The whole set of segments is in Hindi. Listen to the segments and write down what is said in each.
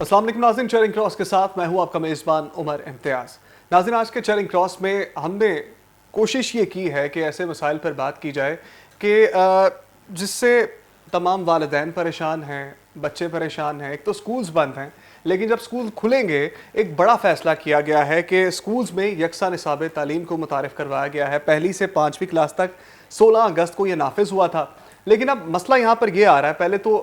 अस्सलाम वालेकुम नाज़रीन, चेयरिंग क्रॉस के साथ मैं हूं आपका मेज़बान उमर इम्तियाज़। नाज़रीन, आज के चेयरिंग क्रॉस में हमने कोशिश ये की है कि ऐसे मसाइल पर बात की जाए कि जिससे तमाम वालिदैन परेशान हैं, बच्चे परेशान हैं। एक तो स्कूल्स बंद हैं, लेकिन जब स्कूल खुलेंगे एक बड़ा फ़ैसला किया गया है कि स्कूल्स में यकसा निसाब तालीम को मुतारिफ़ करवाया गया है। पहली से 5वीं क्लास तक 16 अगस्त को यह नाफिज हुआ था, लेकिन अब मसला यहाँ पर यह आ रहा है। पहले तो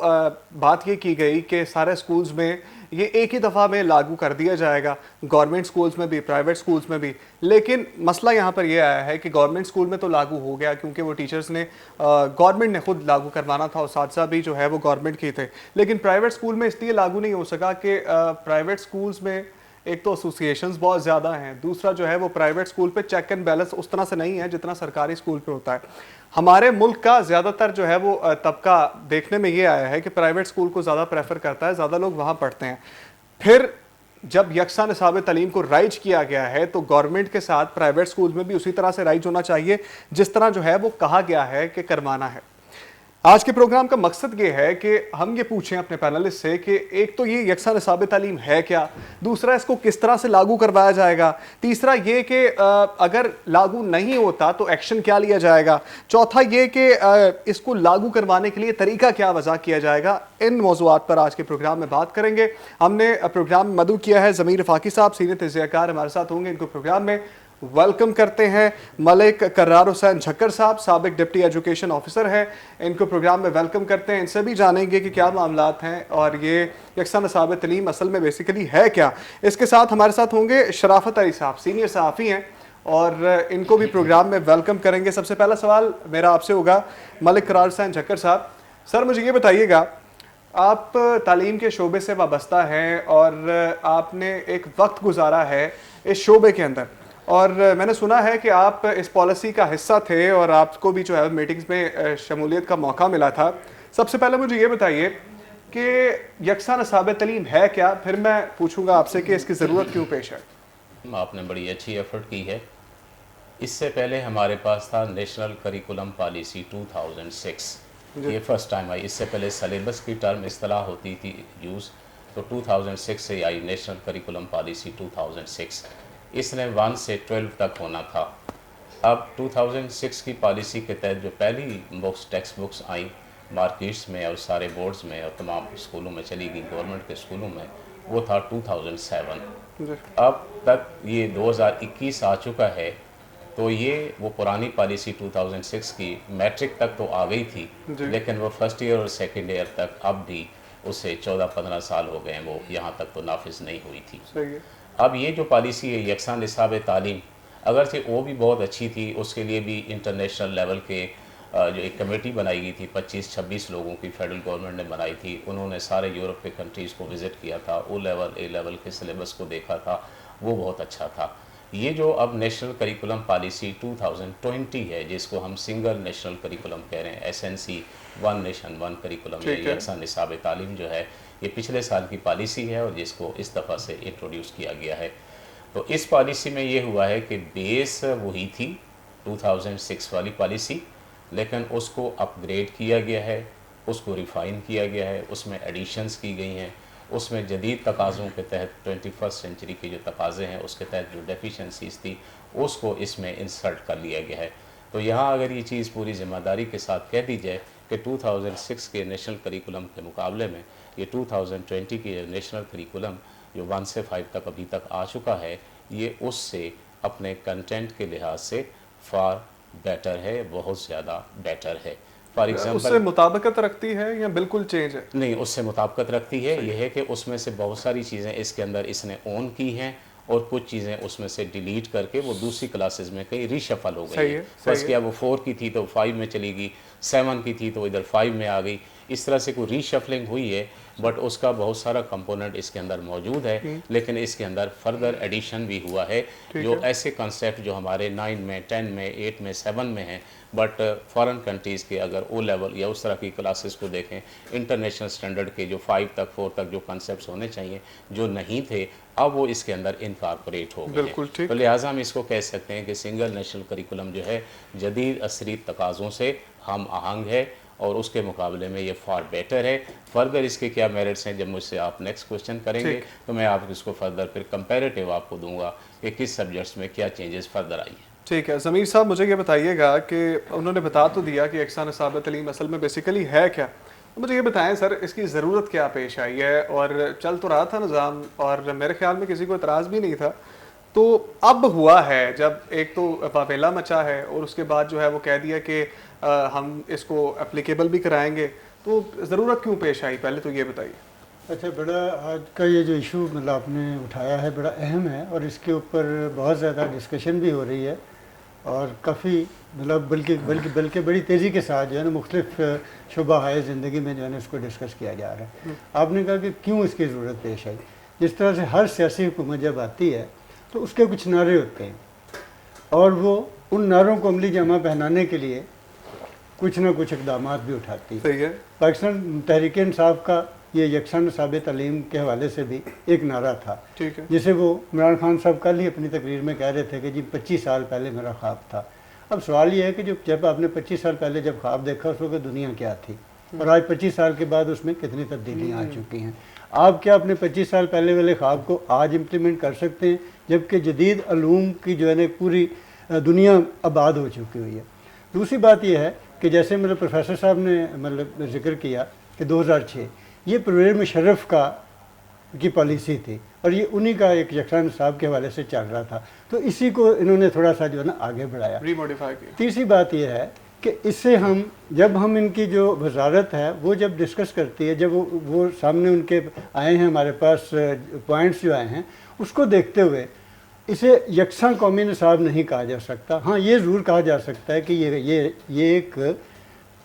बात ये की गई कि सारे स्कूल्स में ये एक ही दफ़ा में लागू कर दिया जाएगा, गवर्नमेंट स्कूल्स में भी, प्राइवेट स्कूल्स में भी। लेकिन मसला यहाँ पर यह आया है कि गवर्नमेंट स्कूल में तो लागू हो गया क्योंकि वो टीचर्स ने गवर्नमेंट ने खुद लागू करवाना था और साथ भी जो है वो गवर्नमेंट की थे। लेकिन प्राइवेट स्कूल में इसलिए लागू नहीं हो सका कि प्राइवेट स्कूल्स में एक तो एसोसिएशंस बहुत ज़्यादा हैं, दूसरा जो है वो प्राइवेट स्कूल पे चेक एंड बैलेंस उस तरह से नहीं है जितना सरकारी स्कूल पे होता है। हमारे मुल्क का ज़्यादातर जो है वो तबका देखने में ये आया है कि प्राइवेट स्कूल को ज़्यादा प्रेफर करता है, ज़्यादा लोग वहाँ पढ़ते हैं। फिर जब यकसा निसाब तालीम को राइज किया गया है तो गवर्नमेंट के साथ प्राइवेट स्कूल में भी उसी तरह से राइज होना चाहिए जिस तरह जो है वो कहा गया है कि करवाना है। आज के प्रोग्राम का मकसद ये है कि हम ये पूछें अपने पैनलिस्ट से कि एक तो ये यकसा निसाब तालीम है क्या, दूसरा इसको किस तरह से लागू करवाया जाएगा, तीसरा ये कि अगर लागू नहीं होता तो एक्शन क्या लिया जाएगा, चौथा ये कि इसको लागू करवाने के लिए तरीका क्या वज़ा किया जाएगा। इन मौज़ूआत पर आज के प्रोग्राम में बात करेंगे। हमने प्रोग्राम में मदऊ किया है ज़मीर रफ़ाकी साहब, सीनियर तज़कियाकार हमारे साथ होंगे। इनको प्रोग्राम में वेलकम करते हैं। मलिक कर्रार हुसैन झक्कर साहब साबिक डिप्टी एजुकेशन ऑफिसर हैं, इनको प्रोग्राम में वेलकम करते हैं। इनसे भी जानेंगे कि क्या मामलात हैं और ये यकसा निसाब तालीम असल में बेसिकली है क्या। इसके साथ हमारे साथ होंगे शराफत अली साहब, सीनियर सहाफ़ी हैं, और इनको भी प्रोग्राम में वेलकम करेंगे। सबसे पहला सवाल मेरा आपसे होगा मलिक कर्रार हुसैन झक्कर साहब। सर, मुझे ये बताइएगा, आप तालीम के शोबे से वाबस्ता हैं और आपने एक वक्त गुजारा है इस शोबे के अंदर, और मैंने सुना है कि आप इस पॉलिसी का हिस्सा थे और आपको भी जो है मीटिंग्स में शमूलियत का मौका मिला था। सबसे पहले मुझे ये बताइए कि यकसा निसाब तालीम है क्या, फिर मैं पूछूंगा आपसे कि इसकी ज़रूरत क्यों पेश है। आपने बड़ी अच्छी एफर्ट की है। इससे पहले हमारे पास था नेशनल करिकुलम पॉलिसी 2006, ये फर्स्ट टाइम आई। इससे पहले सलेबस की टर्म इस्तेलाह होती थी यूज़, तो 2006 से आई नेशनल करिकुलम पॉलिसी 2006। इसने 1 से 12 तक होना था। अब 2006 की पॉलिसी के तहत जो पहली books, text books I markets में और सारे बोर्ड्स में और तमाम स्कूलों में चली गई, गवर्नमेंट के स्कूलों में, वो था 2007। अब तक ये 2021 आ चुका है, तो ये वो पुरानी पॉलिसी 2006 की मैट्रिक तक तो आ गई थी, लेकिन वो फर्स्ट ईयर और सेकेंड ईयर तक अब भी उससे 14-15 साल हो गए हैं, वो यहाँ तक तो नाफिज नहीं हुई थी। अब ये जो पॉलिसी है यकसा निसाब तालीम, अगरचे वो भी बहुत अच्छी थी, उसके लिए भी इंटरनेशनल लेवल के जो एक कमेटी बनाई गई थी 25-26 लोगों की फेडरल गवर्नमेंट ने बनाई थी। उन्होंने सारे यूरोप के कंट्रीज़ को विज़िट किया था, ओ लेवल ए लेवल के सिलेबस को देखा था, वो बहुत अच्छा था। ये जो अब नेशनल करिकुलम पॉलिसी 2020 है, जिसको हम सिंगल नेशनल करिकुलम कह रहे हैं, SNC, one nation one curriculum, यकसा निसाब तालीम जो है ये पिछले साल की पॉलिसी है और जिसको इस दफ़ा से इंट्रोड्यूस किया गया है। तो इस पॉलिसी में ये हुआ है कि बेस वही थी 2006 वाली पॉलिसी, लेकिन उसको अपग्रेड किया गया है, उसको रिफ़ाइन किया गया है, उसमें एडिशंस की गई हैं, उसमें जदीद तकाज़ों के तहत 21st सेंचुरी के जो तकाज़े हैं उसके तहत जो डेफिशिएंसीज थी उसको इसमें इंसर्ट कर लिया गया है। तो यहाँ अगर ये चीज़ पूरी ज़िम्मेदारी के साथ कह दी जाए कि 2006 के नेशनल करिकुलम के मुकाबले में ये 2020 की नेशनल करिकुलम जो 1 से 5 तक अभी तक आ चुका है, ये उससे अपने कंटेंट के लिहाज से फार बेटर है, बहुत ज़्यादा बेटर है। फॉर एग्जाम्पल उससे मुताबिकत रखती है या बिल्कुल चेंज है? नहीं, उससे मुताबिकत रखती है। यह है कि उसमें से बहुत सारी चीज़ें इसके अंदर इसने ऑन की हैं और कुछ चीज़ें उसमें से डिलीट करके वो दूसरी क्लासेस में कहीं रीशफल हो गई है। फर्स्ट किया वो 4 की थी तो 5 में चली गई, 7 की थी तो इधर 5 में आ गई, इस तरह से कोई रीशफलिंग हुई है। बट उसका बहुत सारा कंपोनेंट इसके अंदर मौजूद है, लेकिन इसके अंदर फर्दर एडिशन भी हुआ है जो ऐसे कंसेप्ट जो हमारे 9 में, 10 में, 8 में, 7 में हैं, बट फॉरेन कंट्रीज़ के अगर ओ लेवल या उस तरह की क्लासेस को देखें, इंटरनेशनल स्टैंडर्ड के जो 5 तक 4 तक जो कंसेप्ट होने चाहिए जो नहीं थे, अब वो इसके अंदर इनकॉर्पोरेट हो गए हैं। तो लिहाजा हम इसको कह सकते हैं कि सिंगल नेशनल करिकुलम जो है जदीद असरी तकाज़ों से हम आहंग है और उसके मुकाबले में ये फार बेटर है। फर्दर इसके क्या मेरिट्स हैं, जब मुझसे आप नेक्स्ट क्वेश्चन करेंगे तो मैं आपको इसको फर्दर फिर कंपैरेटिव आपको दूंगा कि किस सब्जेक्ट्स में क्या चेंजेस फर्दर आई हैं। ठीक है ज़मीर साहब, मुझे ये बताइएगा कि उन्होंने बता तो दिया कि यकसा निसाब तलीम असल में बेसिकली है क्या, तो मुझे ये बताएं सर इसकी ज़रूरत क्या पेश आई है। और चल तो रहा था निज़ाम और मेरे ख्याल में किसी को एतराज़ भी नहीं था, तो अब हुआ है जब एक तो वावेला मचा है और उसके बाद जो है वो कह दिया कि हम इसको एप्लीकेबल भी कराएंगे, तो ज़रूरत क्यों पेश आई, पहले तो ये बताइए। अच्छा, बड़ा आज का ये जो इशू मतलब आपने उठाया है बड़ा अहम है और इसके ऊपर बहुत ज़्यादा डिस्कशन भी हो रही है और काफ़ी मतलब बल्कि बल्कि बल्कि बड़ी तेज़ी के साथ जो है ना मुख्तलिफ शुबा है ज़िंदगी में जो है ना इसको डिस्कस किया जा रहा है। आपने कहा कि क्यों इसकी ज़रूरत पेश आई। जिस तरह से हर सियासी हुकूमत जब आती है तो उसके कुछ नारे होते हैं और वो उन नारों को अमली जामा पहनाने के लिए कुछ ना कुछ इक़दाम भी उठाती है। पाकिस्तान तहरीक इंसाफ का ये यकसा निसाब तलीम के हवाले से भी एक नारा था, ठीक है, जिसे वो इमरान खान साहब कल ही अपनी तकरीर में कह रहे थे कि जी 25 साल पहले मेरा ख्वाब था। अब सवाल ये है कि जब आपने 25 साल पहले जब ख्वाब देखा उस वक्त दुनिया क्या थी और आज 25 साल के बाद उसमें कितनी तब्दीलियाँ आ चुकी हैं। आप क्या अपने 25 साल पहले वाले ख्वाब को आज इम्प्लीमेंट कर सकते हैं जबकि जदीद अलूम की जो है ना पूरी दुनिया आबाद हो चुकी हुई है। दूसरी बात यह है कि जैसे मेरे प्रोफेसर साहब ने मतलब जिक्र किया कि 2006 ये परवेज़ मुशर्रफ की पॉलिसी थी और ये उन्हीं का एक यकसा निसाब के हवाले से चल रहा था, तो इसी को इन्होंने थोड़ा सा जो है ना आगे बढ़ाया, रीमॉडिफाई किया। तीसरी बात यह है कि इससे जब हम इनकी जो वजारत है वो जब डिस्कस करती है, जब वो सामने उनके आए हैं हमारे पास पॉइंट्स जो आए हैं, उसको देखते हुए इसे यकसा कौमी निसाब नहीं कहा जा सकता। हाँ, ये ज़रूर कहा जा सकता है कि ये एक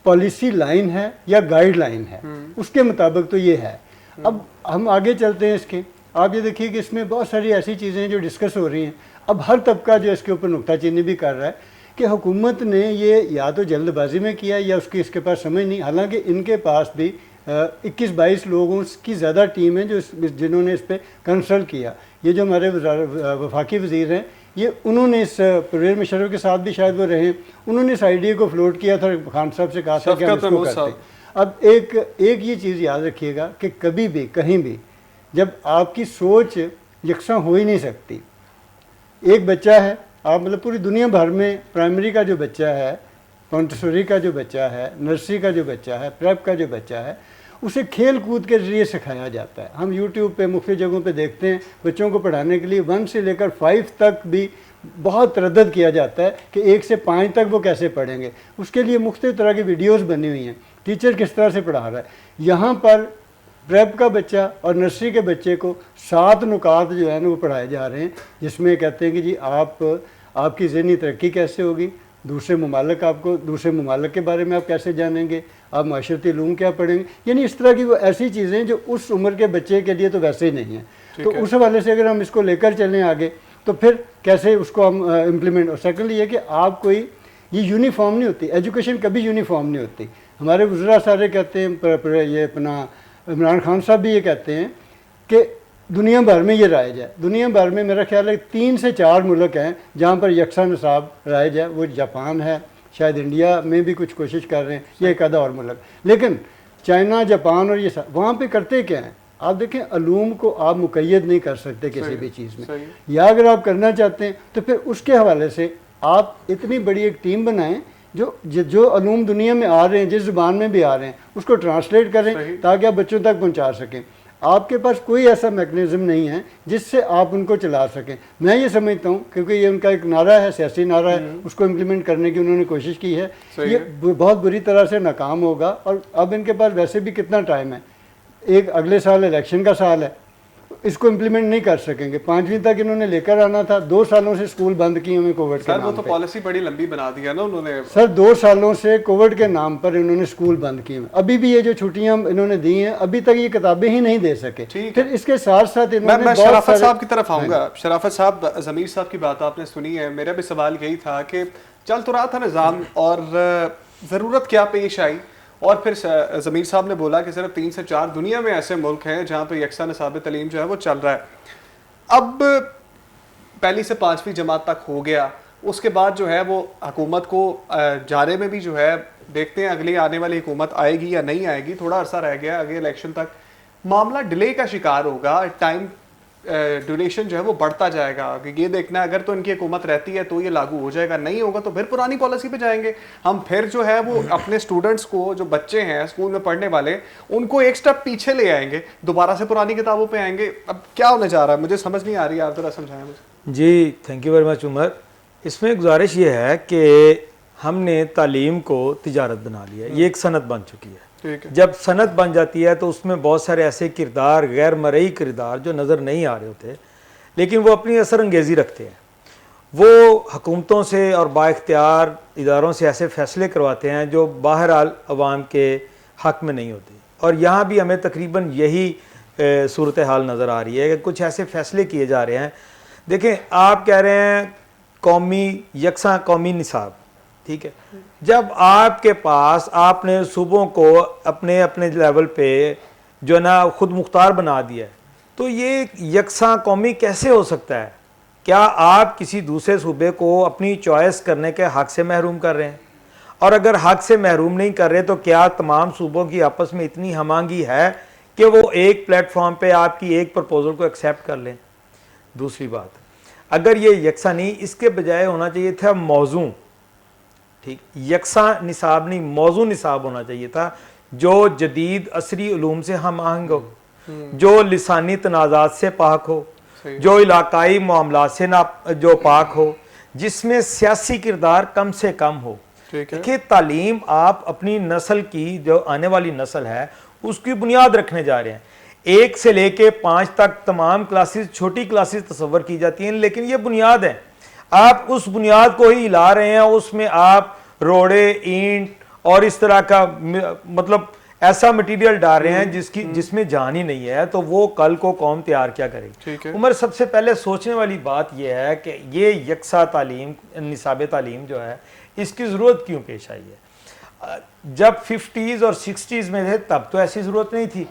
पॉलिसी लाइन है या गाइडलाइन है, उसके मुताबिक तो ये है। अब हम आगे चलते हैं इसके, आप ये देखिए कि इसमें बहुत सारी ऐसी चीज़ें हैं जो डिस्कस हो रही हैं। अब हर तबका जो इसके ऊपर नुक्ताचीनी भी कर रहा है कि हुकूमत ने ये या तो जल्दबाजी में किया या उसकी इसके पास समझ नहीं। हालांकि इनके पास भी 21-22 लोगों की ज़्यादा टीम है जिन्होंने इस पर कंसल्ट किया। ये जो हमारे वफाकी वज़ीर हैं, ये उन्होंने इस परवेज़ मुशर्रफ के साथ भी शायद वो रहे, उन्होंने इस आइडिया को फ्लोट किया था, खान साहब से कहा था कि हम इसको करते। अब एक ये चीज़ याद रखिएगा कि कभी भी कहीं भी जब आपकी सोच यकसा हो ही नहीं सकती। एक बच्चा है, आप मतलब पूरी दुनिया भर में प्राइमरी का जो बच्चा है, मोंटेसरी का जो बच्चा है, नर्सरी का जो बच्चा है, प्रेप का जो बच्चा है, उसे खेल कूद के ज़रिए सिखाया जाता है। हम यूट्यूब पे मुख्तलिफ जगहों पे देखते हैं बच्चों को पढ़ाने के लिए 1 से लेकर 5 तक भी बहुत तरद्दद किया जाता है कि 1 से 5 तक वो कैसे पढ़ेंगे। उसके लिए मुख्तलिफ तरह की वीडियोस बनी हुई हैं, टीचर किस तरह से पढ़ा रहा है। यहाँ पर प्रेप का बच्चा और नर्सरी के बच्चे को 7 नुकात जो है ना वो पढ़ाए जा रहे हैं, जिसमें कहते हैं कि जी आपकी ज़हनी तरक्की कैसे होगी, दूसरे ममालिक के बारे में आप कैसे जानेंगे, आप माशरती उलूम क्या पढ़ेंगे। यानी इस तरह की वो ऐसी चीज़ें जो उस उम्र के बच्चे के लिए तो वैसे ही नहीं है। तो उस हवाले से अगर हम इसको लेकर चलें आगे तो फिर कैसे उसको हम इम्प्लीमेंट। और सेकेंडली ये कि आप ये यूनिफॉर्म नहीं होती, एजुकेशन कभी यूनिफॉर्म नहीं होती। हमारे वज़रा सारे कहते हैं, ये अपना इमरान खान साहब भी ये कहते हैं कि दुनिया भर में ये राइज है। दुनिया भर में मेरा ख्याल है 3 से 4 मुल्क हैं जहाँ पर यकसा निसाब राइज है। वो जापान है, शायद इंडिया में भी कुछ कोशिश कर रहे हैं, ये एक आधा और मुल्क। लेकिन चाइना, जापान और ये सब वहाँ पे करते क्या हैं, आप देखें अलूम को आप मुक़य्यद नहीं कर सकते किसी भी चीज़ में, या अगर आप करना चाहते हैं तो फिर उसके हवाले से आप इतनी बड़ी एक टीम बनाएं जो अलूम दुनिया में आ रहे हैं, जिस ज़ुबान में भी आ रहे हैं, उसको ट्रांसलेट करें ताकि आप बच्चों तक पहुँचा सकें। आपके पास कोई ऐसा मैकेनिज़्म नहीं है जिससे आप उनको चला सकें। मैं ये समझता हूँ क्योंकि ये उनका एक नारा है, सियासी नारा है, उसको इम्प्लीमेंट करने की उन्होंने कोशिश की है। ये बहुत बुरी तरह से नाकाम होगा और अब इनके पास वैसे भी कितना टाइम है, एक अगले साल इलेक्शन का साल है, इसको इम्प्लीमेंट नहीं कर सकेंगे। 5वीं तक इन्होंने लेकर आना था, 2 सालों से स्कूल बंद किए हुए कोविड के नाम पे। वो तो पॉलिसी बड़ी लंबी बना दी है ना उन्होंने। सर 2 सालों से कोविड के नाम पर इन्होंने स्कूल बंद किए हुए। अभी भी ये जो छुट्टियां इन्होंने दी हैं, अभी तक ये किताबें ही नहीं दे सके। फिर इसके साथ साथ इन्होंने मैं शराफत साहब की तरफ आऊँगा। शराफत साहब, ज़मीर साहब की बात आपने सुनी है, मेरा भी सवाल यही था कि चल तो रहा था निज़ाम और ज़रूरत क्या पेश आई, और फिर ज़मीर साहब ने बोला कि सिर्फ 3 से 4 दुनिया में ऐसे मुल्क हैं जहाँ पे यकसा निसाब तलीम जो है वो चल रहा है। अब पहली से 5वीं जमात तक हो गया, उसके बाद जो है वो हुकूमत को जाने में भी जो है देखते हैं अगली आने वाली हुकूमत आएगी या नहीं आएगी, थोड़ा अरसा रह गया आगे इलेक्शन तक, मामला डिले का शिकार होगा, टाइम ड्यूरेशन जो है वो बढ़ता जाएगा। कि ये देखना है अगर तो इनकी हुकूमत रहती है तो ये लागू हो जाएगा, नहीं होगा तो फिर पुरानी पॉलिसी पे जाएंगे हम। फिर जो है वो अपने स्टूडेंट्स को, जो बच्चे हैं स्कूल में पढ़ने वाले, उनको एक स्टेप पीछे ले आएंगे, दोबारा से पुरानी किताबों पे आएंगे। अब क्या होने जा रहा है मुझे समझ नहीं आ रही, आप जरा समझाएं मुझे। जी thank you very much Umar. इसमें गुजारिश ये है कि हमने तालीम को तिजारत बना लिया, ये एक सनत बन चुकी है। जब सनत बन जाती है तो उसमें बहुत सारे ऐसे किरदार, गैर मरई किरदार जो नज़र नहीं आ रहे होते लेकिन वो अपनी असर अंगेज़ी रखते हैं, वो हुकूमतों से और बाइख्तियार इदारों से ऐसे फ़ैसले करवाते हैं जो बहरहाल अवाम के हक़ में नहीं होते। और यहाँ भी हमें तकरीबन यही सूरत हाल नज़र आ रही है कि कुछ ऐसे फ़ैसले किए जा रहे हैं। देखें, आप कह रहे हैं कौमी यकसा कौमी निसाब, ठीक है, जब आपके पास आपने सूबों को अपने अपने लेवल पे जो ना खुद मुख्तार बना दिया है, तो ये यकसा कौमी कैसे हो सकता है? क्या आप किसी दूसरे सूबे को अपनी चॉइस करने के हक़ से महरूम कर रहे हैं? और अगर हक़ से महरूम नहीं कर रहे तो क्या तमाम सूबों की आपस में इतनी हमांगी है कि वो एक प्लेटफॉर्म पे आपकी एक प्रपोजल को एक्सेप्ट कर लें? दूसरी बात, अगर ये यकसा नहीं, इसके बजाय होना चाहिए था मौजू, ठीक, यकसा निसाब नहीं मौजू निसाब होना चाहिए था, जो जदीद असरी उलूम से हम आहंग हो, जो लिसानी तनाज़ात से पाक हो, जो इलाकाई मामलात से ना जो पाक हो, जिसमें सियासी किरदार कम से कम हो। देखिए, तालीम आप अपनी नस्ल की, जो आने वाली नस्ल है, उसकी बुनियाद रखने जा रहे हैं। 1 से लेके 5 तक तमाम क्लासेस, छोटी क्लासेस तस्वर की जाती हैं, लेकिन ये बुनियाद है। आप उस बुनियाद को ही हिला रहे हैं, उसमें आप रोड़े, ईंट और इस तरह का मतलब ऐसा मटेरियल डाल रहे हैं जिसमें जान ही नहीं है, तो वो कल को कौम तैयार क्या करेगी? उमर, सबसे पहले सोचने वाली बात यह है कि ये यकसा तालीम, निसाब तालीम जो है, इसकी ज़रूरत क्यों पेश आई है? जब 50s और 60s में थे तब तो ऐसी ज़रूरत नहीं थी,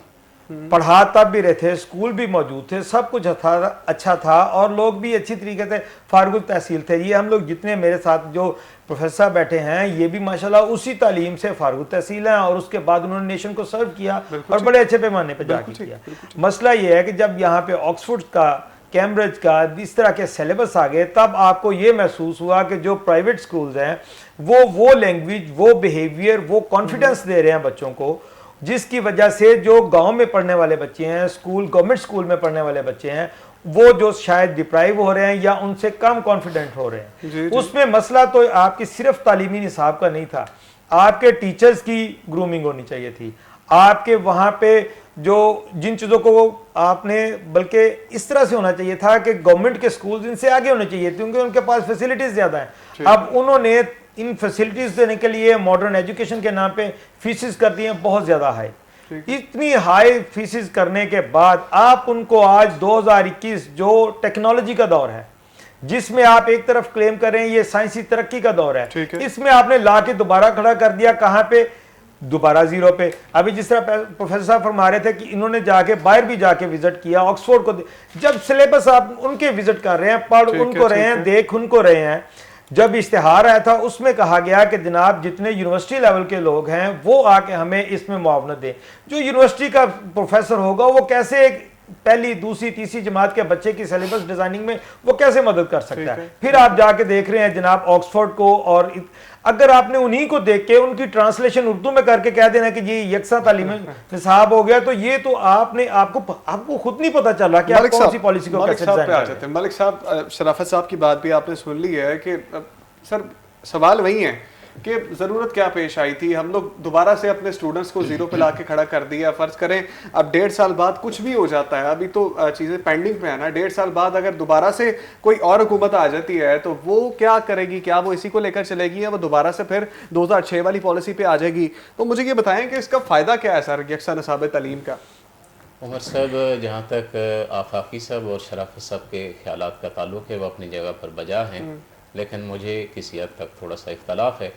पढ़ा तब भी रहे थे, स्कूल भी मौजूद थे, सब कुछ अच्छा था और लोग भी अच्छी तरीके से फारगुल तहसील थे। ये हम लोग जितने मेरे साथ जो प्रोफेसर बैठे हैं, ये भी माशाल्लाह उसी तालीम से फारगुल तहसील हैं और उसके बाद उन्होंने नेशन को सर्व किया और बड़े अच्छे पैमाने पर जाके किया। मसला ये है कि जब यहाँ पे ऑक्सफोर्ड का, कैम्ब्रिज का इस तरह के सिलेबस आ गए, तब आपको ये महसूस हुआ कि जो प्राइवेट स्कूल्स हैं वो लैंग्वेज, वो बिहेवियर, वो कॉन्फिडेंस दे रहे हैं बच्चों को, जिसकी वजह से जो गांव में पढ़ने वाले बच्चे हैं, स्कूल, गवर्नमेंट स्कूल में पढ़ने वाले बच्चे हैं, वो जो शायद डिप्राइव हो रहे हैं या उनसे कम कॉन्फिडेंट हो रहे हैं। जी। उसमें मसला तो आपकी सिर्फ तालीमी निसाब का नहीं था, आपके टीचर्स की ग्रूमिंग होनी चाहिए थी, आपके वहाँ पे जो जिन चीज़ों को आपने, बल्कि इस तरह से होना चाहिए था कि गवर्नमेंट के स्कूल इनसे आगे होने चाहिए थे, क्योंकि उनके पास फैसिलिटीज़ ज़्यादा हैं। अब उन्होंने इन फैसिलिटीज़ देने के लिए मॉडर्न एजुकेशन के नाम पे फीसिस कर दी हैं बहुत ज़्यादा हाई। इतनी हाई फीसिस करने के बाद आप उनको आज 2021 जो टेक्नोलॉजी का दौर है, जिसमें आप एक तरफ क्लेम कर रहे हैं ये साइंसी तरक्की का दौर है, इसमें आपने ला के दोबारा खड़ा कर दिया कहाँ पे? दोबारा जीरो पे। अभी जिस तरह प्रोफेसर साहब फरमा रहे थे कि इन्होंने जाके बाहर भी जाके विजिट किया ऑक्सफोर्ड को, जब सिलेबस आप उनके विजिट कर रहे हैं, पढ़ उनको रहे हैं, देख उनको रहे हैं, जब इश्तिहार आया था उसमें कहा गया कि जनाब जितने यूनिवर्सिटी लेवल के लोग हैं वो आके हमें इसमें मुआवनत दें। जो यूनिवर्सिटी का प्रोफेसर होगा वो कैसे एक पहली, दूसरी, तीसरी जमात के बच्चे की सिलेबस डिजाइनिंग में वो कैसे मदद कर सकता है? फिर आप जाके देख रहे हैं जनाब ऑक्सफोर्ड को, और अगर आपने उन्हीं को देख के उनकी ट्रांसलेशन उर्दू में करके कह देना कि ये यकसा तालीम निसाब हो गया, तो ये तो आपको खुद नहीं पता चल रहा कि आप कौन सी पॉलिसी को कैसे डिजाइन कर रहे हैं। मलिक साहब, शराफत साहब की बात भी आपने सुन ली है कि सर सवाल वही है कि ज़रूरत क्या पेश आई थी? हम लोग दोबारा से अपने स्टूडेंट्स को जीरो पे ला के खड़ा कर दिया। फ़र्ज़ करें अब 1.5 साल बाद कुछ भी हो जाता है, अभी तो चीज़ें पेंडिंग पे है ना, 1.5 साल बाद अगर दोबारा से कोई और हुकूमत आ जाती है तो वो क्या करेगी? क्या वो इसी को लेकर चलेगी या वो दोबारा से फिर 2006 वाली पॉलिसी पे आ जाएगी? तो मुझे ये बताएं कि इसका फ़ायदा क्या है सर यकसा निसाब तालीम का? उमर साहब, जहाँ तक आफाकी साहब और शराफत साहब के ख्यालात का ताल्लुक़ है वो अपनी जगह पर बजा हैं, लेकिन मुझे किसी हद तक थोड़ा सा इख्तलाफ है।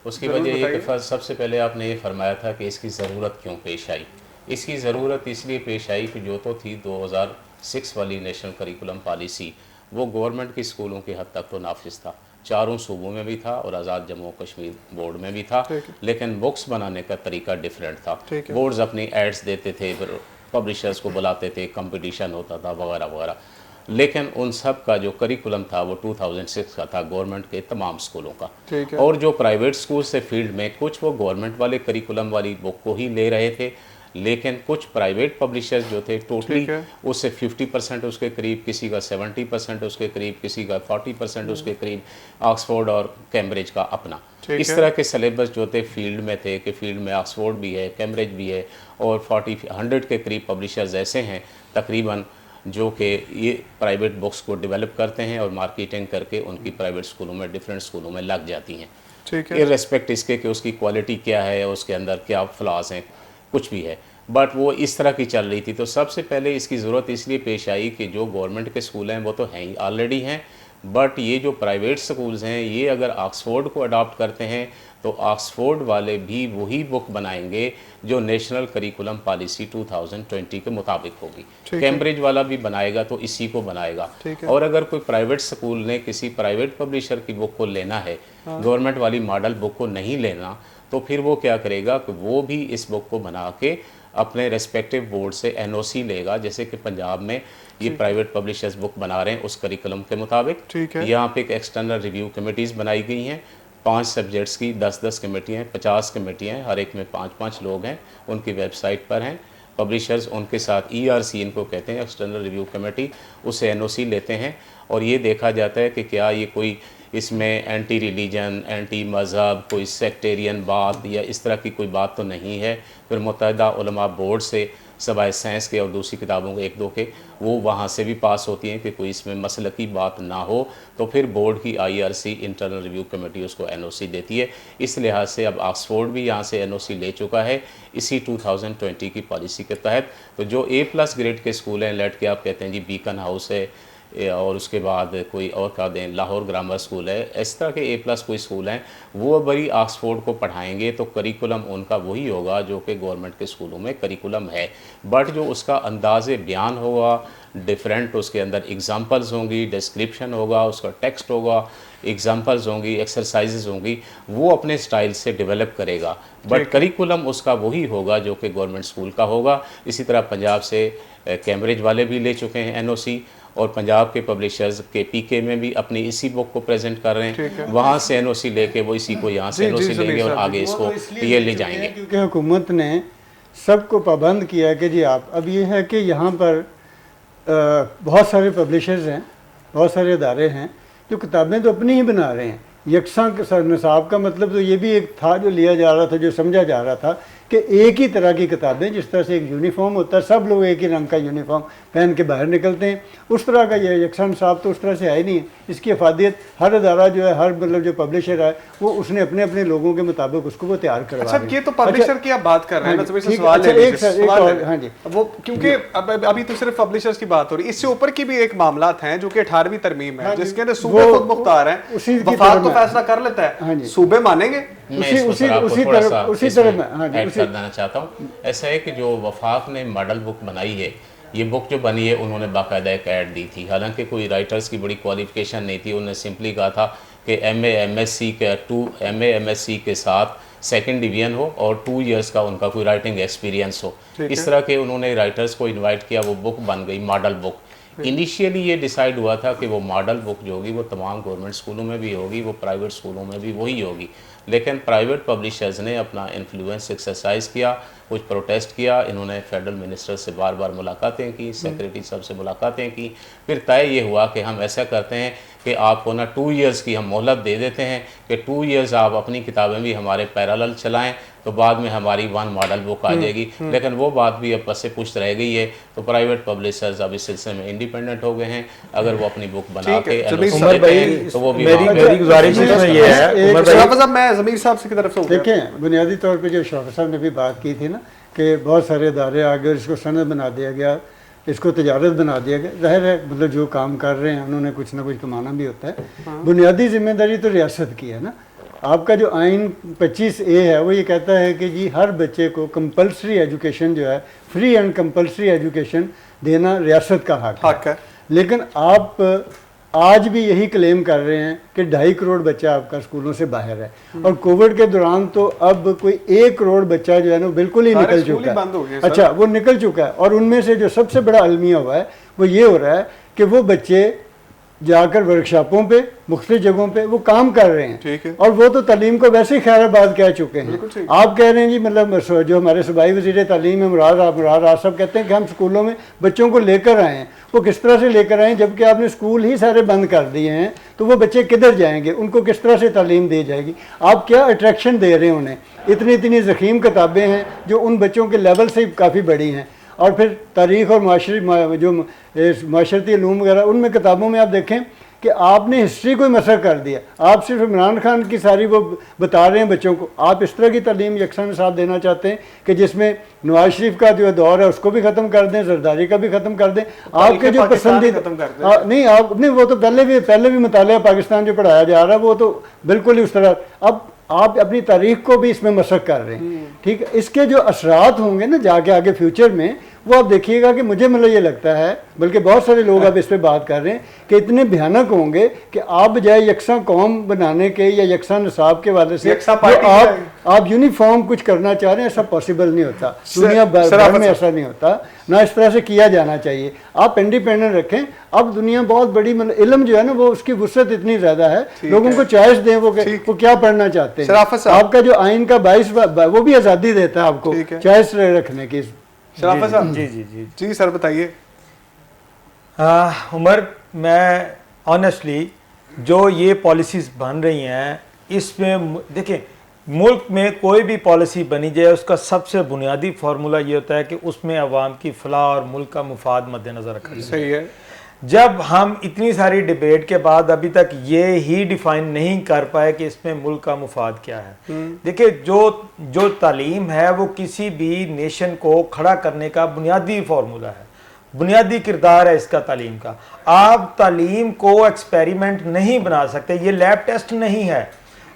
उसकी वजह ये कि सबसे पहले आपने ये फरमाया था कि इसकी ज़रूरत क्यों पेश आई। इसकी ज़रूरत इसलिए पेश आई कि जो तो थी 2006 वाली नेशनल करिकुलम पॉलिसी, वो गवर्नमेंट के स्कूलों की हद तक तो नाफिज था, चारों सूबों में भी था और आज़ाद जम्मू कश्मीर बोर्ड में भी था, लेकिन बुक्स बनाने का तरीका डिफरेंट था। बोर्ड्स अपनी एड्स देते थे, फिर पब्लिशर्स को बुलाते थे, कंपटीशन होता था वगैरह वगैरह, लेकिन उन सब का जो करिकुलम था वो 2006 का था, गवर्नमेंट के तमाम स्कूलों का। और जो प्राइवेट स्कूल से फील्ड में कुछ वो गवर्नमेंट वाले करिकुलम वाली बुक को ही ले रहे थे, लेकिन कुछ प्राइवेट पब्लिशर्स जो थे टोटली उससे 50% उसके करीब, किसी का 70% उसके करीब, किसी का 40% उसके करीब ऑक्सफोर्ड और कैम्ब्रिज का अपना। इस तरह के सिलेबस जो थे फील्ड में थे कि फील्ड में ऑक्सफोर्ड भी है, कैम्ब्रिज भी है, और 100 के करीब पब्लिशर्स ऐसे हैं तकरीबन जो कि ये प्राइवेट बुक्स को डेवलप करते हैं और मार्केटिंग करके उनकी प्राइवेट स्कूलों में, डिफरेंट स्कूलों में लग जाती हैं। ठीक है, इर्रेस्पेक्ट इसके कि उसकी क्वालिटी क्या है, उसके अंदर क्या फ्लॉज हैं, कुछ भी है, बट वो इस तरह की चल रही थी। तो सबसे पहले इसकी ज़रूरत इसलिए पेश आई कि जो गवर्नमेंट के स्कूल हैं वो तो हैं ही, ऑलरेडी हैं, बट ये जो प्राइवेट स्कूल्स हैं ये अगर ऑक्सफोर्ड को अडॉप्ट करते हैं तो ऑक्सफोर्ड वाले भी वही बुक बनाएंगे जो नेशनल करिकुलम पॉलिसी 2020 के मुताबिक होगी। कैम्ब्रिज वाला भी बनाएगा तो इसी को बनाएगा। और अगर कोई प्राइवेट स्कूल ने किसी प्राइवेट पब्लिशर की बुक को लेना है, गवर्नमेंट वाली मॉडल बुक को नहीं लेना, तो फिर वो क्या करेगा कि वो भी इस बुक को बना के अपने रेस्पेक्टिव बोर्ड से एनओसी लेगा। जैसे कि पंजाब में ये प्राइवेट पब्लिशर्स बुक बना रहे हैं उस करिकुलम के मुताबिक। यहाँ पे एक एक्सटर्नल रिव्यू कमेटीज़ बनाई गई हैं, 5 सब्जेक्ट्स की 10-10 कमेटियाँ, 50 कमेटियाँ, हर एक में 5-5 लोग हैं, उनकी वेबसाइट पर हैं। पब्लिशर्स उनके साथ ERC इनको कहते हैं, एक्सटर्नल रिव्यू कमेटी, उससे एनओसी लेते हैं और ये देखा जाता है कि क्या ये कोई इसमें एंटी रिलीजन, एंटी मज़हब, कोई सेक्टेरियन बात या इस तरह की कोई बात तो नहीं है। फिर मुत्तहिदा उलमा बोर्ड से सवाए साइंस के और दूसरी किताबों के 1-2 के वो वहाँ से भी पास होती हैं कि कोई इसमें मसलकी बात ना हो, तो फिर बोर्ड की IRC इंटरनल रिव्यू कमेटी उसको NOC देती है। इस लिहाज से अब ऑक्सफोर्ड भी यहाँ से NOC ले चुका है इसी 2020 की पॉलिसी के तहत। तो जो A+ ग्रेड के स्कूल हैं, लेट के आप कहते हैं जी बीकन हाउस है और उसके बाद कोई और का दें लाहौर ग्रामर स्कूल है, इस तरह के A+ कोई स्कूल हैं, वो बड़ी ऑक्सफोर्ड को पढ़ाएंगे तो करिकुलम उनका वही होगा जो कि गवर्नमेंट के स्कूलों में करिकुलम है, बट जो उसका अंदाज़े बयान होगा डिफरेंट, उसके अंदर एग्जांपल्स होंगी, डिस्क्रिप्शन होगा, उसका टेक्स्ट होगा, एग्जांपल्स होंगी, एक्सरसाइजेज होंगी, वो अपने स्टाइल से डेवलप करेगा, बट करिकुलम उसका वही होगा जो कि गवर्नमेंट स्कूल का होगा। इसी तरह पंजाब से कैम्ब्रिज वाले भी ले चुके हैं NOC और पंजाब के पब्लिशर्स के PK में भी अपनी इसी बुक को प्रेजेंट कर रहे हैं, वहाँ से NOC लेके वो इसी को यहाँ से NOC लेंगे और आगे इसको ये ले जाएंगे। क्योंकि हुकूमत ने सबको पाबंद किया है कि जी आप, अब ये है कि यहाँ पर बहुत सारे पब्लिशर्स हैं, बहुत सारे अदारे हैं जो किताबें तो अपनी ही बना रहे हैं। यकसा निसाब का मतलब तो ये भी एक था जो लिया जा रहा था, जो समझा जा रहा था कि एक ही तरह की किताबें, जिस तरह से एक यूनिफॉर्म होता है, सब लोग एक ही रंग का यूनिफॉर्म पहन के बाहर निकलते हैं, उस तरह का ये यकसा निसाब तो उस तरह से है ही नहीं है। इसकी अफादियत हर अदारा जो है, हर मतलब जो पब्लिशर है वो उसने अपने अपने लोगों के मुताबिक उसको वो तैयार करवा रहे हैं। अच्छा, ये तो पब्लिशर की आप बात कर रहे हैं ना, तो सवाल है हाँ जी, वो क्योंकि अभी तो सिर्फ पब्लिशर्स की बात हो रही है, इससे ऊपर की भी एक मामालात हैं जो कि 18वीं तरमीम है, जिसके अंदर सूबे खुद मुख्तार हैं, वफाक तो फैसला कर लेता है, सूबे मानेंगे उसी तरह में ऐड कर देना चाहता हूँ। ऐसा है कि जो वफाक ने मॉडल बुक बनाई है, ये बुक जो बनी है उन्होंने बाकायदा एक ऐड दी थी, हालांकि कोई राइटर्स की बड़ी क्वालिफिकेशन नहीं थी। उन्होंने सिंपली कहा था कि MA MSc के साथ 2nd डिवीजन हो और 2 इयर्स का उनका कोई राइटिंग एक्सपीरियंस हो। इस तरह के उन्होंने राइटर्स को इन्वाइट किया, वो बुक बन गई मॉडल बुक। इनिशियली ये डिसाइड हुआ था कि वो मॉडल बुक जो होगी वो तमाम गवर्नमेंट स्कूलों में भी होगी, वो प्राइवेट स्कूलों में भी वही होगी, लेकिन प्राइवेट पब्लिशर्स ने अपना इन्फ्लुएंस एक्सरसाइज किया, कुछ प्रोटेस्ट किया। इन्होंने फेडरल मिनिस्टर से बार बार मुलाकातें की, सेक्रेटरी साहब से मुलाकातें की, फिर तय ये हुआ कि हम ऐसा करते हैं कि आपको ना 2 इयर्स की हम मोहलत दे देते हैं कि 2 इयर्स आप अपनी किताबें भी हमारे पैरेलल चलाएं, तो बाद में हमारी 1 मॉडल बुक आ जाएगी। लेकिन वो बात भी अब से पुष्ट रह गई है, तो प्राइवेट पब्लिशर्स अब इस सिलसिले में इंडिपेंडेंट हो गए हैं। अगर वो अपनी बुक बना के तो वो भी मेरी गुजारिश ये है, मैं ज़मीर साहब से की तरफ से देखें, बुनियादी तौर पे जो शौकत साहब ने भी बात की थी ना कि बहुत सारे इदारे आ गए और इसको सनद बना दिया गया, इसको तजारत बना दिया गया। जाहिर है मतलब जो काम कर रहे हैं उन्होंने कुछ ना कुछ कमाना भी होता है। बुनियादी जिम्मेदारी तो रियासत की है ना। आपका जो आइन 25A है वो ये कहता है कि जी हर बच्चे को कंपल्सरी एजुकेशन जो है, फ्री एंड कंपल्सरी एजुकेशन देना रियासत का हक है। लेकिन आप आज भी यही क्लेम कर रहे हैं कि 2.5 करोड़ बच्चा आपका स्कूलों से बाहर है, और कोविड के दौरान तो अब कोई 1 करोड़ बच्चा जो है ना बिल्कुल ही निकल चुका है। अच्छा, वो निकल चुका है, और उनमें से जो सबसे बड़ा अलमिया हुआ है वो ये हो रहा है कि वो बच्चे जाकर वर्कशॉपों पे मुख्तलिफ जगहों पे वो काम कर रहे हैं। ठीक है। और वो तो तालीम को वैसे ही खैराबाद कह चुके हैं। आप कह रहे हैं जी, मतलब जो हमारे सूबाई वज़ीर तालीम है मुराद आसफ कहते हैं कि हम स्कूलों में बच्चों को लेकर आए हैं। वो किस तरह से लेकर आए, जबकि आपने स्कूल ही सारे बंद कर दिए हैं, तो वो बच्चे किधर जाएंगे, उनको किस तरह से तालीम दी जाएगी? आप क्या अट्रैक्शन दे रहे हैं उन्हें? इतनी ज़ख़ीम किताबें हैं जो उन बच्चों के लेवल से काफ़ी बड़ी हैं, और फिर तारीख़ और जो माशरती इल्म वगैरह उनमें किताबों में आप देखें कि आपने हिस्ट्री को ही मसर कर दिया। आप सिर्फ इमरान खान की सारी वो बता रहे हैं बच्चों को। आप इस तरह की तालीम यकसा निसाब देना चाहते हैं कि जिसमें नवाज शरीफ का जो दौर है उसको भी ख़त्म कर दें, जरदारी का भी ख़त्म कर दें, आपके जो पसंदीदा नहीं, आप नहीं, वो तो पहले भी मुतालिया पाकिस्तान जो पढ़ाया जा रहा है वो तो बिल्कुल ही उस तरह। अब आप अपनी तारीख को भी इसमें मशक कर रहे हैं, ठीक है। इसके जो असरात होंगे ना जाके आगे फ्यूचर में, वो आप देखिएगा कि मुझे मतलब ये लगता है, बल्कि बहुत सारे लोग अब इस पे बात कर रहे हैं कि इतने भयानक होंगे कि आप बजाय यकसा कौम बनाने के या यकसा निसाब के वाले से आप यूनिफॉर्म कुछ करना चाह रहे हैं, ऐसा पॉसिबल नहीं होता। दुनिया भर में ऐसा नहीं होता, ना इस तरह से किया जाना चाहिए। आप इंडिपेंडेंट रखें। अब दुनिया बहुत बड़ी, मतलब इल्म जो है ना वो उसकी वुसअत इतनी ज़्यादा है, लोगों को चॉइस दें वो क्या पढ़ना चाहते हैं। आपका जो आइन का 22 वो भी आज़ादी देता है आपको चॉइस रखने की। शराफत साहब जी सर बताइए। उमर, मैं ऑनेस्टली जो ये पॉलिसीज़ बन रही हैं इसमें देखें, मुल्क में कोई भी पॉलिसी बनी जाए उसका सबसे बुनियादी फार्मूला ये होता है कि उसमें अवाम की फलाह और मुल्क का मुफाद मद्देनज़र रखा जाए। सही है। जब हम इतनी सारी डिबेट के बाद अभी तक ये ही डिफाइन नहीं कर पाए कि इसमें मुल्क का मुफाद क्या है। देखिए, जो तालीम है वो किसी भी नेशन को खड़ा करने का बुनियादी फार्मूला है, बुनियादी किरदार है इसका तालीम का। आप तालीम को एक्सपेरिमेंट नहीं बना सकते, ये लैब टेस्ट नहीं है,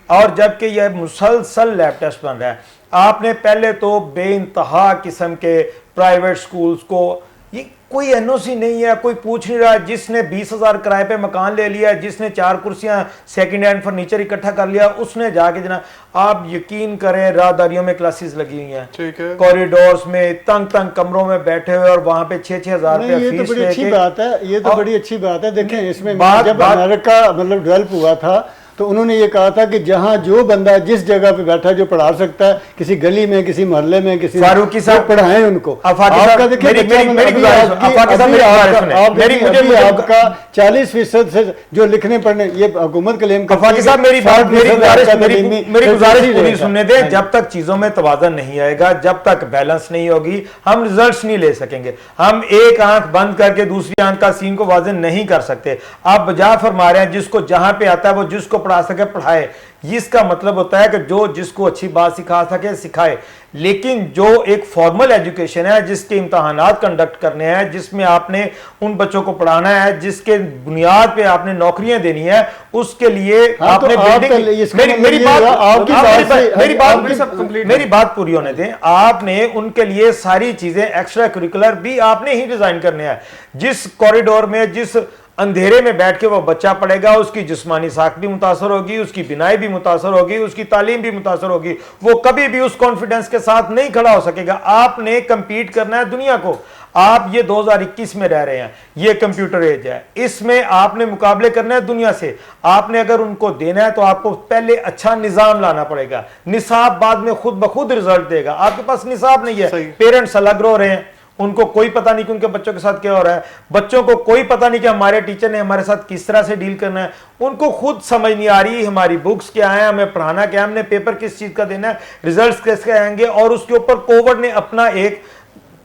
और जबकि यह मुसलसल लैब टेस्ट बन रहा है। आपने पहले तो बेइंतहा किस्म के प्राइवेट स्कूल्स को, ये कोई एनओसी नहीं है, कोई पूछ नहीं रहा, जिसने 20,000 किराए पे मकान ले लिया, जिसने 4 कुर्सियां सेकंड हैंड फर्नीचर इकट्ठा कर लिया, उसने जाके जना, आप यकीन करें राहदारियों में क्लासेस लगी हुई हैं, कॉरिडोर्स में तंग कमरों में बैठे हुए, और वहां पे 6,000 रुपया फीस। ये तो बड़ी अच्छी बात है, ये तो बड़ी अच्छी बात है। देखें, इसमें जब अमेरिका मतलब डेवलप हुआ था तो उन्होंने ये कहा था कि जहां जो बंदा जिस जगह पे बैठा जो पढ़ा सकता है, किसी गली में, किसी मोहल्ले में, किसी फारूकी साहब पढ़ाएं उनको। आपका 40% से जो लिखने पढ़ने, ये हुकूमत क्लेम करती है। मेरी गुजारिश पूरी सुनने दें। जब तक चीजों में तवाज़न नहीं आएगा, जब तक बैलेंस नहीं होगी, हम रिजल्ट्स नहीं ले सकेंगे। हम एक आंख बंद करके दूसरी आंख का सीन को वाज़ेह नहीं कर सकते। आप बजा फरमा रहे हैं जिसको जहां पे आता है वो जिसको पढ़ा सके पढ़ाए, इसका मतलब होता है कि जो जिसको अच्छी बात सिखा सके सिखाए। लेकिन जो एक फॉर्मल एजुकेशन है, जिसके इम्तहानात कंडक्ट करने हैं, जिसमें आपने उन बच्चों को पढ़ाना है, जिसके बुनियाद पे आपने नौकरियां देनी है, उसके लिए आपने मेरी बात पूरी होने दें। आपने उनके लिए सारी चीजें एक्स्ट्रा करिकुलर भी आपने ही डिजाइन करने हैं। जिस कॉरिडोर में, जिस अंधेरे में बैठ के वो बच्चा पढ़ेगा, उसकी जिस्मानी साख भी मुतासर होगी, उसकी बिनाई भी मुतासर होगी, उसकी तालीम भी मुतासर होगी। वो कभी भी उस कॉन्फिडेंस के साथ नहीं खड़ा हो सकेगा। आपने कंपीट करना है दुनिया को। आप ये 2021 में रह रहे हैं, ये कंप्यूटर एज है, इसमें आपने मुकाबले करना है दुनिया से। आपने अगर उनको देना है तो आपको पहले अच्छा निजाम लाना पड़ेगा। निसाब बाद में खुद ब खुद रिजल्ट देगा। आपके पास निसाब नहीं है, पेरेंट्स अलग रो रहे हैं, उनको कोई पता नहीं कि उनके बच्चों के साथ क्या हो रहा है, बच्चों को कोई पता नहीं कि हमारे टीचर ने हमारे साथ किस तरह से डील करना है, उनको खुद समझ नहीं आ रही हमारी बुक्स क्या है, हमें पढ़ाना क्या है, हमने पेपर किस चीज का देना है, रिजल्ट्स कैसे आएंगे। और उसके ऊपर कोविड ने अपना एक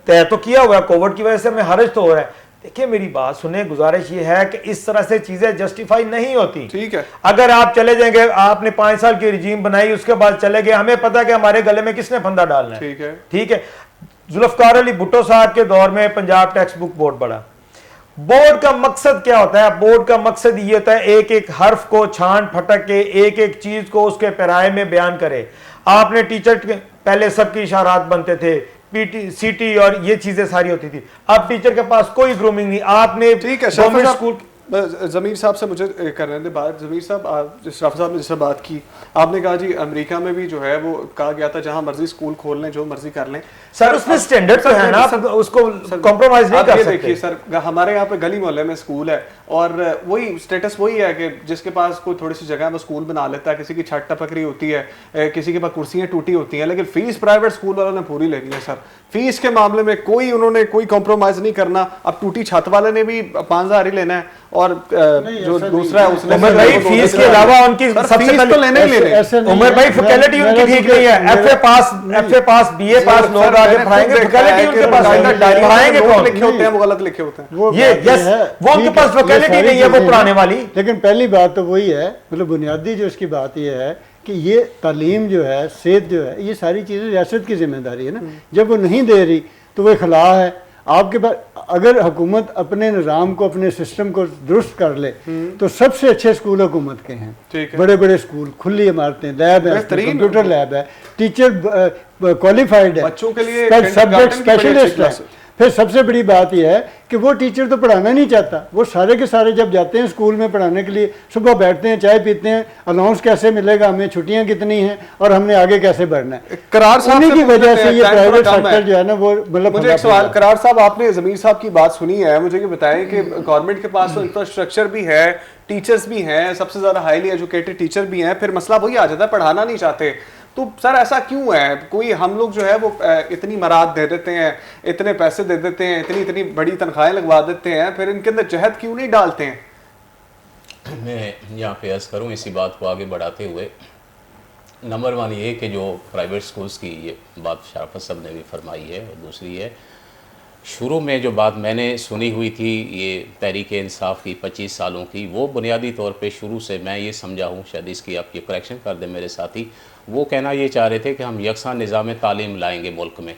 तय तो किया हुआ है, कोविड की वजह से हमें हर्ज तो हो रहा है। देखिए, मेरी बात सुने, गुजारिश ये है कि इस तरह से चीजें जस्टिफाई नहीं होती। ठीक है, अगर आप चले जाएंगे, आपने 5 साल की रिजीम बनाई, उसके बाद चले गए, हमें पता है कि हमारे गले में किसने फंदा डालना है। ठीक है। जुल्फकार अली भुट्टो साहब के दौर में पंजाब टेक्स्ट बुक बोर्ड बढ़ा। बोर्ड का मकसद क्या होता है? बोर्ड का मकसद ये होता है एक एक हर्फ को छान फटक के, एक एक चीज को उसके पैराए में बयान करे। आपने टीचर पहले सबकी इशारात बनते थे, पीटी सीटी और ये चीजें सारी होती थी। अब टीचर के पास कोई ग्रूमिंग नहीं। आपने गवर्नमेंट स्कूल ज़मीर साहब से मुझे करने दें बात। ज़मीर साहब, शराफत साहब ने जिससे बात की, आपने कहा जी अमेरिका में भी जो है वो कहा गया था जहां मर्जी स्कूल खोल लें, जो मर्जी कर लें। सर उसमें स्टैंडर्ड तो है ना, आप उसको कॉम्प्रोमाइज नहीं कर सकते। देखिए सर, हमारे यहाँ पे गली मोहल्ले में स्कूल है और वही स्टेटस वही है कि जिसके पास कोई थोड़ी सी जगह है वो स्कूल बना लेता है, किसी की छत टपक रही होती है, किसी के पास कुर्सियाँ टूटी होती हैं, लेकिन फीस प्राइवेट स्कूल वालों ने पूरी लेनी है सर। फीस के मामले में उन्होंने कोई कॉम्प्रोमाइज नहीं करना। अब टूटी छत वाले ने भी 5,000 ही लेना है और जो दूसरा है उसने उमर भाई फीस के अलावा उनकी सबसे पहले लेने ही लेने। उमर भाई फैकल्टी उनकी ठीक नहीं है। एफए पास बीए पास लोग आगे पढ़ाएंगे, फैकल्टी उनके पास पढ़ाएंगे कौन? लिखे होते हैं वो गलत लिखे होते हैं। ये यस, वो उनके पास फैकल्टी नहीं है वो पढ़ाने वाली। लेकिन पहली बात तो वही है, मतलब बुनियादी जो इसकी बात ये है कि ये तालीम जो है, सेहत जो है, ये सारी चीज़ें रियासत की जिम्मेदारी है ना। जब वो नहीं दे रही तो वो खिला है आपके पास। अगर हुकूमत अपने निज़ाम को, अपने सिस्टम को दुरुस्त कर ले तो सबसे अच्छे स्कूल हुकूमत के हैं। बड़े बड़े स्कूल, खुली इमारतें, लैब है, कंप्यूटर लैब है, टीचर क्वालिफाइड है, बच्चों के लिए सब्जेक्ट स्पेशलिस्ट है। फिर सबसे बड़ी बात यह है कि वो टीचर तो पढ़ाना नहीं चाहता। वो सारे के सारे जब जाते हैं स्कूल में पढ़ाने के लिए, सुबह बैठते हैं, चाय पीते हैं, अनाउंस कैसे मिलेगा हमें, छुट्टियां कितनी हैं और हमने आगे कैसे बढ़ना है। करार साहब की वजह से ये प्राइवेट सेक्टर जो है ना वो मतलब। मुझे एक सवाल, करार साहब आपने ज़मीर साहब की बात सुनी है, मुझे ये बताएं कि गवर्नमेंट के पास तो इंफ्रास्ट्रक्चर भी है, टीचर्स भी हैं, सबसे ज़्यादा हाईली एजुकेटेड टीचर भी हैं, फिर मसला वही आ जाता है पढ़ाना नहीं चाहते। तो सर ऐसा क्यों है? कोई हम लोग जो है वो इतनी मराद दे देते हैं, इतने पैसे दे देते हैं, इतनी बड़ी तनख्वाहें लगवा देते हैं, फिर इनके अंदर जहद क्यों नहीं डालते हैं? मैं यहाँ पे अर्ज़ करूँ इसी बात को आगे बढ़ाते हुए, नंबर 1 ये कि जो प्राइवेट स्कूल्स की ये बात शराफत साहब ने भी फरमाई है, और दूसरी है शुरू में जो बात मैंने सुनी हुई थी ये तहरीक इंसाफ की 25 सालों की, वो बुनियादी तौर पे शुरू से मैं ये समझा हूँ, शायद इसकी आपकी करेक्शन कर दें मेरे साथी, वो कहना ये चाह रहे थे कि हम यकसा निज़ाम तालीम लाएंगे मुल्क में,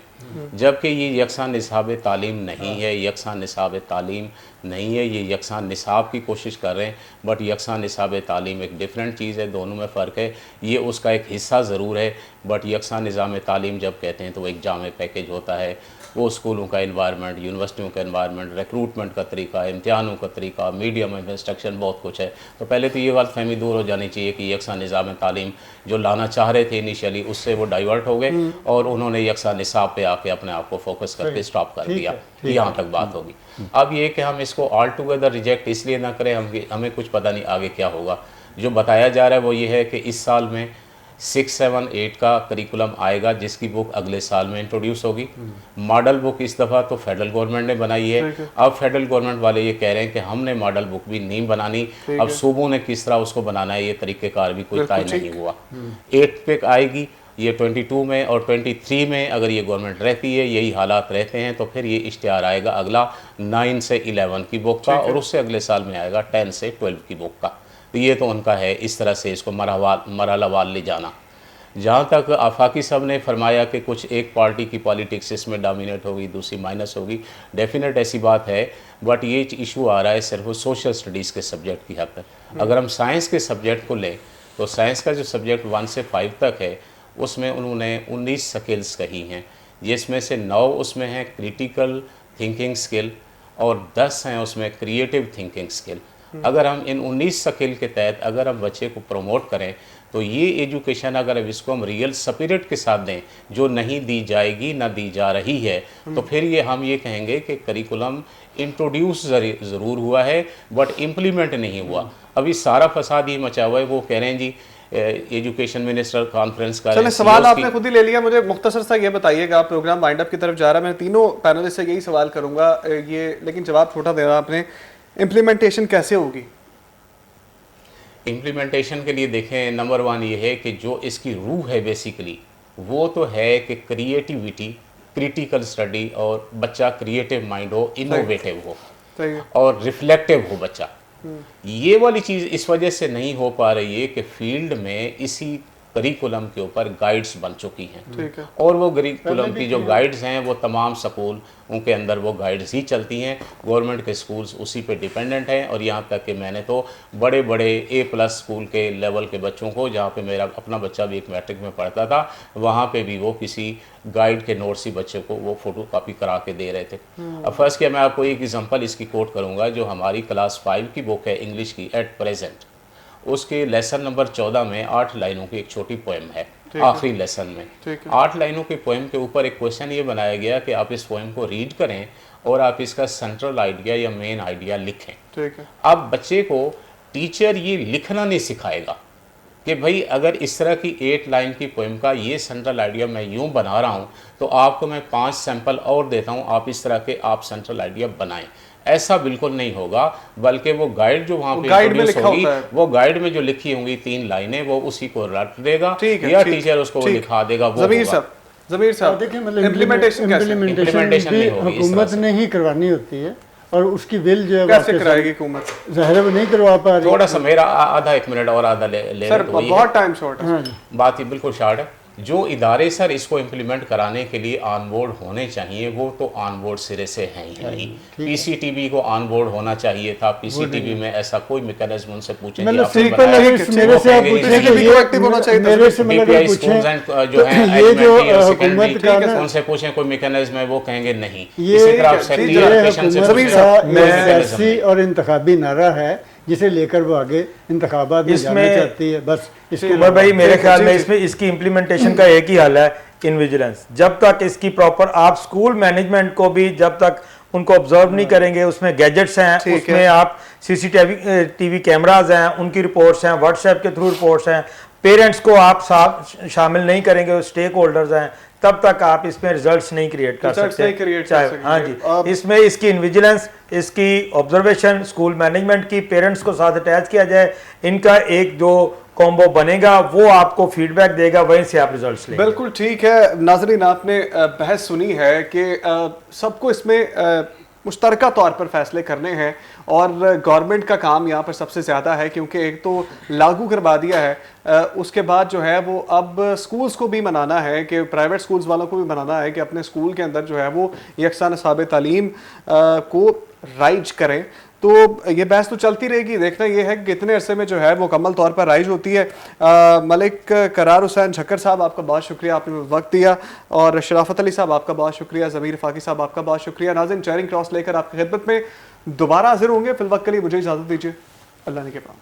जबकि ये यकसा निसाब तालीम नहीं है, यकसा निसाब तालीम नहीं है, ये यकसा निसाब की कोशिश कर रहे हैं, बट यकसा निसाब तालीम एक डिफरेंट चीज़ है, दोनों में फ़र्क है। ये उसका एक हिस्सा ज़रूर है, बट यकसा निज़ाम तालीम जब कहते हैं तो एक जामे पैकेज होता है। वो स्कूलों का इन्वायरमेंट, यूनिवर्सिटियों का इन्वायरमेंट, रिक्रूटमेंट का तरीका, इम्तिहानों का तरीका, मीडियम ऑफ इंस्ट्रक्शन, बहुत कुछ है। तो पहले तो ये गलतफहमी दूर हो जानी चाहिए कि यकसा निज़ाम तालीम जो लाना चाह रहे थे इनिशियली, उससे वो डाइवर्ट हो गए और उन्होंने यकसा निसाब पे आके अपने आप को फोकस करके स्टॉप कर दिया। यहाँ तक बात होगी। अब ये कि हम इसको ऑल टुगेदर रिजेक्ट इसलिए ना करें, हमें कुछ पता नहीं आगे क्या होगा। जो बताया जा रहा है वो ये है कि इस साल में 6, 7, 8 का करिकुलम आएगा, जिसकी बुक अगले साल में इंट्रोड्यूस होगी। मॉडल बुक इस दफ़ा तो फेडरल गवर्नमेंट ने बनाई है। अब फेडरल गवर्नमेंट वाले ये कह रहे हैं कि हमने मॉडल बुक भी नहीं बनानी, अब सूबों ने किस तरह उसको बनाना है ये तरीक़ेकार भी कोई तय नहीं हुआ। 8 पे आएगी ये 22 में, और 23 में अगर ये गवर्नमेंट रहती है, यही हालात रहते हैं, तो फिर ये इश्तिहार आएगा अगला 9 से 11 की बुक का, और उससे अगले साल में आएगा 10 से 12 की बुक का। तो ये तो उनका है इस तरह से इसको मरहलावार ले जाना। जहाँ तक आफाकी साहब ने फरमाया कि कुछ एक पार्टी की पॉलिटिक्स इसमें डोमिनेट होगी, दूसरी माइनस होगी, डेफिनेट ऐसी बात है, बट ये इशू आ रहा है सिर्फ सोशल स्टडीज़ के सब्जेक्ट की हद तक। अगर हम साइंस के सब्जेक्ट को लें तो साइंस का जो सब्जेक्ट 1 से 5 तक है उसमें उन्होंने 19 स्किल्स कही हैं, जिसमें से 9 उसमें हैं क्रिटिकल थिंकिंग स्किल और 10 हैं उसमें क्रिएटिव थिंकिंग स्किल। अगर हम इन 19 स्किल के तहत अगर हम बच्चे को प्रमोट करें तो ये एजुकेशन अगर इसको हम रियल स्पिरिट के साथ दें, जो नहीं दी जाएगी ना दी जा रही है, तो फिर ये हम ये कहेंगे कि करिकुलम इंट्रोड्यूस ज़रूर हुआ है बट इम्प्लीमेंट नहीं हुआ। अभी सारा फसाद ही मचा हुआ है। वो कह रहे हैं जी एजुकेशन मिनिस्टर कॉन्फ्रेंस का। चलिए सवाल आपने खुद ही ले लिया, मुझे मुख्तसर सा ये बताइएगा, आप प्रोग्राम वाइंड अप की तरफ जा रहा है, मैं तीनों पैनलिस्ट से यही सवाल करूंगा ये, लेकिन जवाब छोटा दे रहा आपने, इम्प्लीमेंटेशन कैसे होगी? इम्प्लीमेंटेशन के लिए देखें, नंबर 1 ये है कि जो इसकी रूह है बेसिकली वो तो है कि क्रिएटिविटी, क्रिटिकल स्टडी, और बच्चा क्रिएटिव माइंड हो, इनोवेटिव हो और रिफ्लेक्टिव हो बच्चा। ये वाली चीज़ इस वजह से नहीं हो पा रही है कि फील्ड में इसी करिकुलम के ऊपर गाइड्स बन चुकी हैं। ठीक है। और वो करिकुलम की जो गाइड्स हैं वो तमाम स्कूल उनके अंदर वो गाइड्स ही चलती हैं। गवर्नमेंट के स्कूल्स उसी पे डिपेंडेंट हैं। और यहाँ तक कि मैंने तो बड़े बड़े A+ स्कूल के लेवल के बच्चों को, जहाँ पे मेरा अपना बच्चा भी एक मैट्रिक में पढ़ता था, वहाँ पे भी वो किसी गाइड के नोट्स ही बच्चे को वो फोटो कॉपी करा के दे रहे थे। अब फर्स्ट क्या, मैं आपको एक एग्जांपल इसकी कोट करूँगा। जो हमारी क्लास 5 की बुक है इंग्लिश की एट प्रेजेंट, उसके लेसन नंबर 14 में 8 लाइनों की एक छोटी पोएम है। आखिरी लेसन में 8 लाइनों की पोएम के ऊपर एक क्वेश्चन ये बनाया गया कि आप इस पोएम को रीड करें और आप इसका सेंट्रल आइडिया या मेन आइडिया लिखें। ठीक है। अब बच्चे को टीचर ये लिखना नहीं सिखाएगा कि भाई अगर इस तरह की 8 लाइन की पोएम का ये सेंट्रल आइडिया मैं यूं बना रहा हूं तो आपको मैं 5 सैंपल और देता हूं, आप इस तरह के आप सेंट्रल आइडिया बनाएं। ऐसा बिल्कुल नहीं होगा, बल्कि वो गाइड जो वहाँ पे गाइड में लिखा होगी, होता है, वो गाइड में जो लिखी होंगी 3 लाइनें वो उसी को रट देगा या टीचर उसको वो लिखा देगा। वो ज़मीर साहब देखिए, मतलब इम्प्लीमेंटेशन भी हुकूमत ने ही करवानी होती है और उसकी बिल जो है कैसे कराएगी हुकूमत? ज़ाहिर है वो नहीं करवा पा रही। थोड़ा सा मेरा आधा 1 मिनट और आधा ले सर, बहुत टाइम शॉर्ट है। बात ही बिल्कुल शॉर्ट है। जो इदारे सर इसको इम्प्लीमेंट कराने के लिए ऑन बोर्ड होने चाहिए वो तो ऑन बोर्ड सिरे से हैं ही नहीं। PCTV को ऑन बोर्ड होना चाहिए था। PCTV में ऐसा कोई मैकेनिज्म उनसे पूछे मेरे से आप जो है उनसे पूछें कोई मैकेनिज्म है, वो कहेंगे नहीं। इसी तरह और इंतखाबी नारा है जिसे लेकर वो आगे इंतखाबात में जाना चाहती है। बस उमर भाई मेरे ख्याल में इसमें इसकी इम्प्लीमेंटेशन का एक ही हल है, इन विजिलेंस। जब तक इसकी प्रॉपर आप स्कूल मैनेजमेंट को भी जब तक उनको ऑब्जर्व नहीं करेंगे, उसमें गैजेट्स हैं, उसमें आप CCTV कैमराज हैं, उनकी रिपोर्ट्स हैं, व्हाट्सएप के थ्रू रिपोर्ट्स हैं, पेरेंट्स को आप शामिल नहीं करेंगे, स्टेक होल्डर्स हैं, तब तक आप इसमें रिजल्ट्स नहीं क्रिएट कर सकते। हाँ जी, इसमें इसकी इनविजिलेंस, इसकी ऑब्जर्वेशन, स्कूल मैनेजमेंट की, पेरेंट्स को साथ अटैच किया जाए, इनका एक जो कॉम्बो बनेगा वो आपको फीडबैक देगा, वहीं से आप रिजल्ट्स लेंगे। बिल्कुल ठीक है। नाज़रीन, आपने बहस सुनी है कि सबको इसमें मुश्तरका तौर पर फैसले करने हैं और गवर्नमेंट का काम यहाँ पर सबसे ज़्यादा है, क्योंकि एक तो लागू करवा दिया है, उसके बाद जो है वो अब स्कूल्स को भी मनाना है कि प्राइवेट स्कूल्स वालों को भी मनाना है कि अपने स्कूल के अंदर जो है वो यकसा निसाब तालीम को राइज करें। तो ये बहस तो चलती रहेगी, देखना ये है कि कितने अरसे में जो है वो मुकम्मल तौर पर राइज होती है। मलिक करार हुसैन झक्कर साहब, आपका बहुत शुक्रिया, आपने वक्त दिया, और शराफत अली साहब आपका बहुत शुक्रिया, ज़मीर फाकी साहब आपका बहुत शुक्रिया। नाज़रीन, चेयरिंग क्रॉस लेकर आपकी खिदमत में दोबारा हाजिर होंगे। फिल वक्त के लिए मुझे इजाज़त दीजिए। अल्लाह ने के पास।